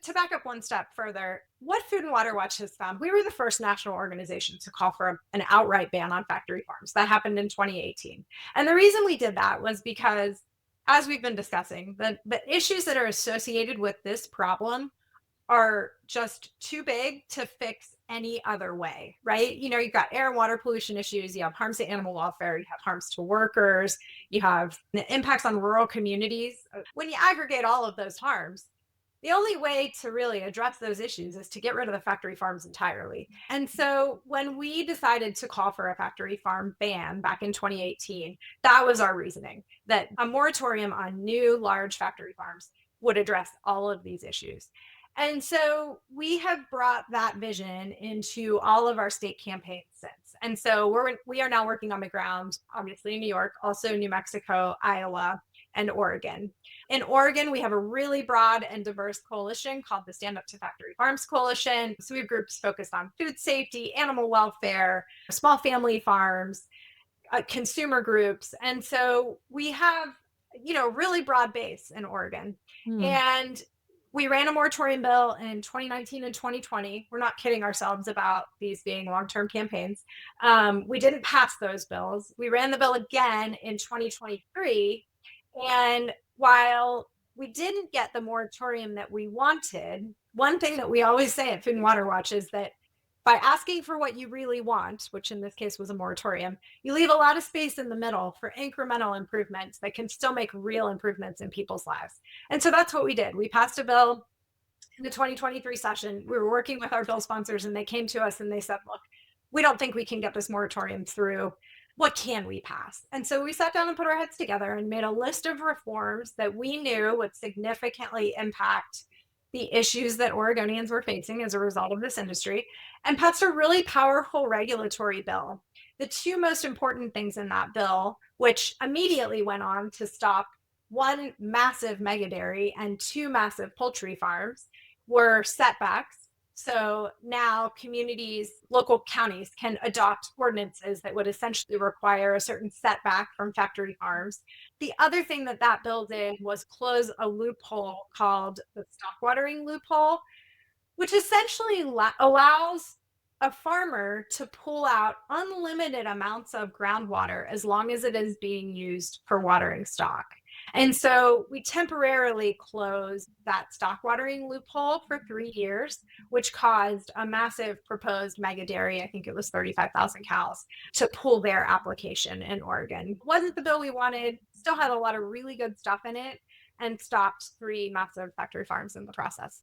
To back up one step further, what Food and Water Watch has found, we were the first national organization to call for an outright ban on factory farms. That happened in 2018. And the reason we did that was because, as we've been discussing, the issues that are associated with this problem are just too big to fix any other way, right? You've got air and water pollution issues, you have harms to animal welfare, you have harms to workers, you have the impacts on rural communities. When you aggregate all of those harms, the only way to really address those issues is to get rid of the factory farms entirely. And so when we decided to call for a factory farm ban back in 2018, that was our reasoning, that a moratorium on new large factory farms would address all of these issues. And so we have brought that vision into all of our state campaigns since. And so we are now working on the ground, obviously in New York, also New Mexico, Iowa, and Oregon. In Oregon, we have a really broad and diverse coalition called the Stand Up to Factory Farms Coalition. So we have groups focused on food safety, animal welfare, small family farms, consumer groups. And so we have, really broad base in Oregon. Hmm. And we ran a moratorium bill in 2019 and 2020. We're not kidding ourselves about these being long-term campaigns. We didn't pass those bills. We ran the bill again in 2023. And while we didn't get the moratorium that we wanted, one thing that we always say at Food and Water Watch is that by asking for what you really want, which in this case was a moratorium, you leave a lot of space in the middle for incremental improvements that can still make real improvements in people's lives. And so that's what we did. We passed a bill in the 2023 session. We were working with our bill sponsors and they came to us and they said, look, we don't think we can get this moratorium through. What can we pass? And so we sat down and put our heads together and made a list of reforms that we knew would significantly impact the issues that Oregonians were facing as a result of this industry, and passed a really powerful regulatory bill. The two most important things in that bill, which immediately went on to stop one massive mega dairy and two massive poultry farms, were setbacks. So now communities, local counties can adopt ordinances that would essentially require a certain setback from factory farms. The other thing that that bill did was close a loophole called the stock watering loophole, which essentially allows a farmer to pull out unlimited amounts of groundwater as long as it is being used for watering stock. And so we temporarily closed that stock watering loophole for 3 years, which caused a massive proposed mega dairy, I think it was 35,000 cows, to pull their application in Oregon. It wasn't the bill we wanted, still had a lot of really good stuff in it, and stopped three massive factory farms in the process.